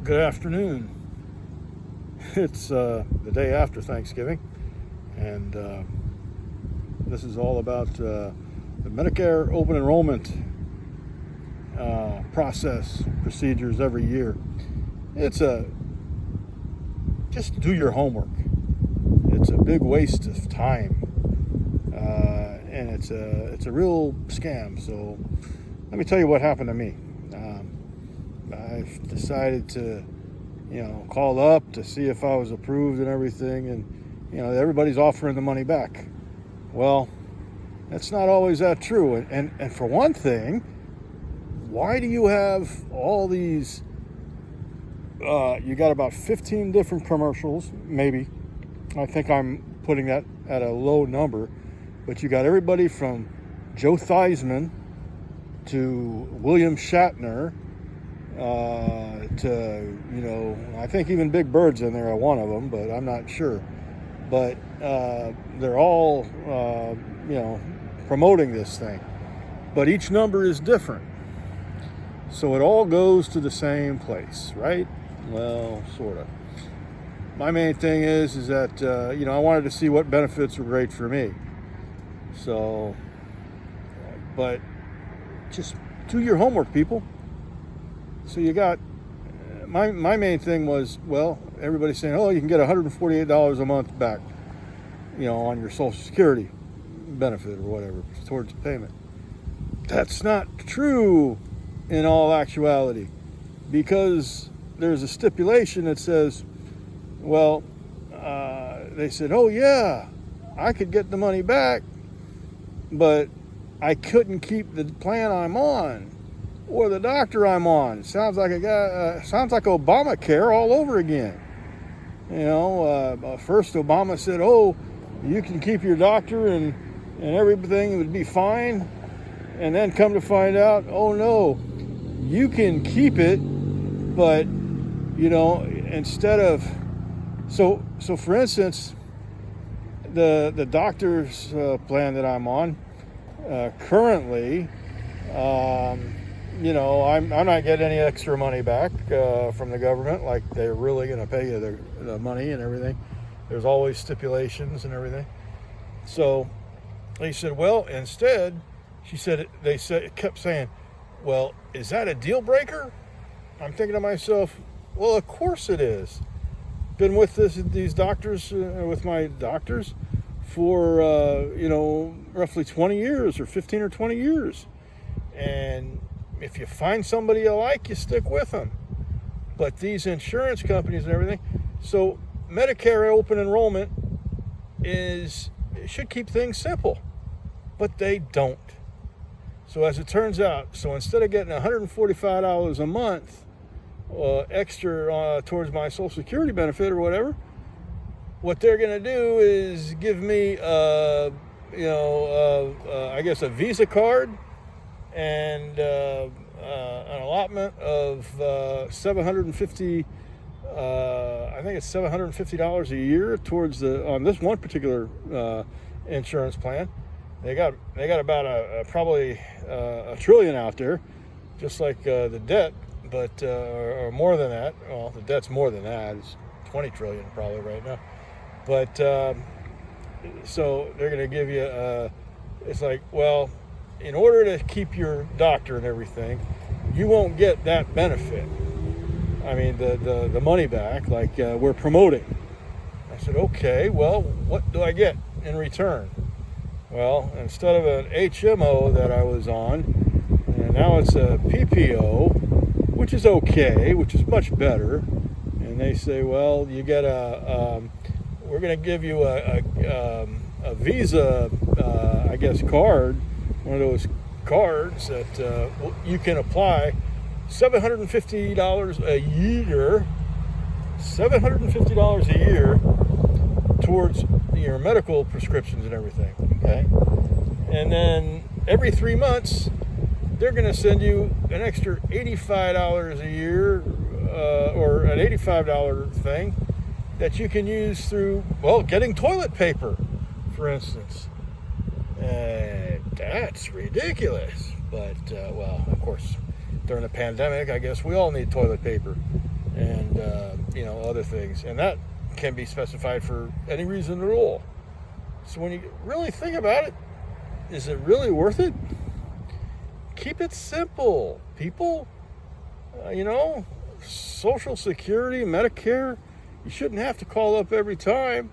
Good afternoon. It's the day after Thanksgiving, and this is all about the Medicare open enrollment process, procedures every year. It's just do your homework. It's a big waste of time, and it's a real scam. So let me tell you what happened to me. I've decided to, call up to see if I was approved and everything, and everybody's offering the money back. Well, that's not always that true. And for one thing, why do you have all these? You got about 15 different commercials, maybe. I think I'm putting that at a low number, but you got everybody from Joe Theismann to William Shatner. I think even Big Bird's in there, one of them, but I'm not sure. But they're all, promoting this thing. But each number is different. So it all goes to the same place, right? Well, sort of. My main thing is that, I wanted to see what benefits were great for me. So, but just do your homework, people. So you got, my main thing was, well, everybody's saying, you can get $148 a month back, on your Social Security benefit or whatever, towards payment. That's not true in all actuality, because there's a stipulation that says, they said, I could get the money back, but I couldn't keep the plan I'm on or the doctor I'm on. Sounds like sounds like Obamacare all over again. First Obama said, you can keep your doctor and everything would be fine. And then come to find out, no, you can keep it, but, instead of, so for instance, the doctor's plan that I'm on currently, I'm not getting any extra money back from the government, like they're really going to pay you the money and everything. There's always stipulations and everything. So they said, instead, kept saying, is that a deal breaker? I'm thinking to myself, of course it is. Been with these doctors, with my doctors for, roughly 20 years or 15 or 20 years. And if you find somebody you like, you stick with them. But these insurance companies and everything, so Medicare open enrollment should keep things simple, but they don't. So as it turns out, instead of getting $145 a month extra towards my Social Security benefit or whatever, what they're going to do is give me, I guess a Visa card and an allotment of $750. I think it's $750 a year towards on this one particular insurance plan. They got about probably $1 trillion out there, just like the debt, but or more than that. Well, the debt's more than that. It's $20 trillion probably right now. But so they're going to give you. It's like, in order to keep your doctor and everything, you won't get that benefit. I mean, the money back, like we're promoting. I said, okay, what do I get in return? Well, instead of an HMO that I was on, and now it's a PPO, which is okay, which is much better. And they say, you get we're going to give you a Visa, I guess, card, one of those cards that you can apply $750 a year, $750 a year towards your medical prescriptions and everything, okay? And then every 3 months, they're going to send you an extra $85 a year or an $85 thing that you can use through, getting toilet paper, for instance. That's ridiculous. But, of course, during the pandemic, I guess we all need toilet paper. and other things, and that can be specified for any reason at all. So when you really think about it, is it really worth it? Keep it simple, people. Social Security, Medicare, you shouldn't have to call up every time,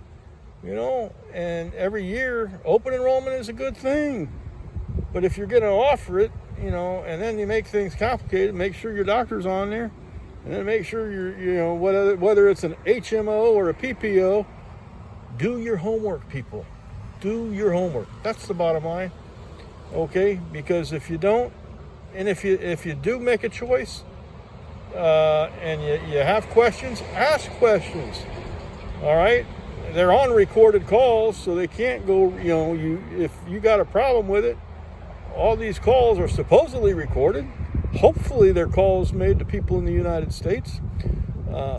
and every year. Open enrollment is a good thing. But if you're going to offer it, and then you make things complicated, make sure your doctor's on there, and then make sure you're, whether it's an HMO or a PPO, do your homework, people. Do your homework. That's the bottom line. Okay? Because if you don't, and if you do make a choice, and you have questions, ask questions. All right? They're on recorded calls, so they can't go, if you got a problem with it, all these calls are supposedly recorded. Hopefully they're calls made to people in the United States.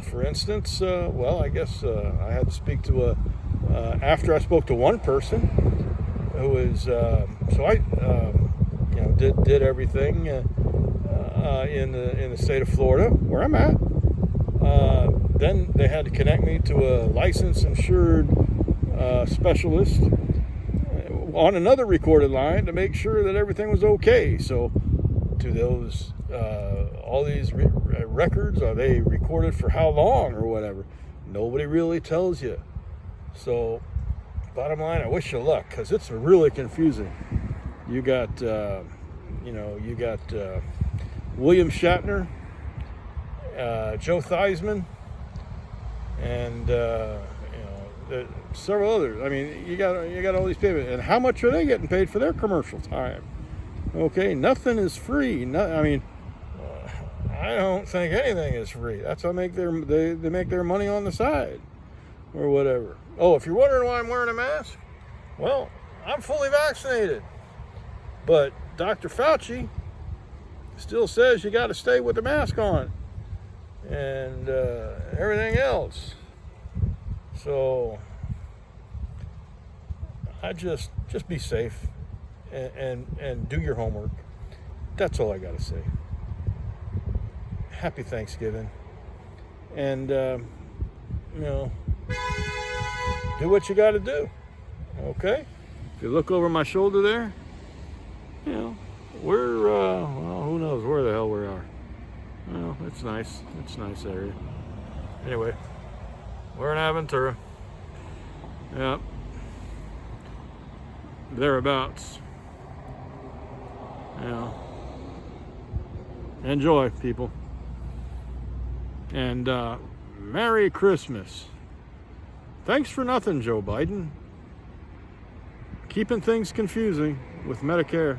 For instance, I guess I had to speak to after I spoke to one person who was, did everything in the state of Florida, where I'm at. Then they had to connect me to a licensed insured specialist on another recorded line to make sure that everything was okay. So do those all these records, are they recorded for how long or whatever? Nobody really tells you. So bottom line, I wish you luck, because it's really confusing. You got William Shatner, Joe Theismann, and several others. I mean, you got all these people, and how much are they getting paid for their commercial time? Okay, nothing is free. I don't think anything is free. That's how they make their money on the side, or whatever. Oh, if you're wondering why I'm wearing a mask, well, I'm fully vaccinated, but Dr. Fauci still says you got to stay with the mask on, and everything else. So I just be safe and do your homework. That's all I got to say. Happy Thanksgiving, and do what you got to do. Okay. If you look over my shoulder there, we're who knows where the hell we are. Well, it's nice. It's a nice area. Anyway, we're in Aventura. Yep. Thereabouts. Enjoy, people. And Merry Christmas. Thanks for nothing, Joe Biden. Keeping things confusing with Medicare.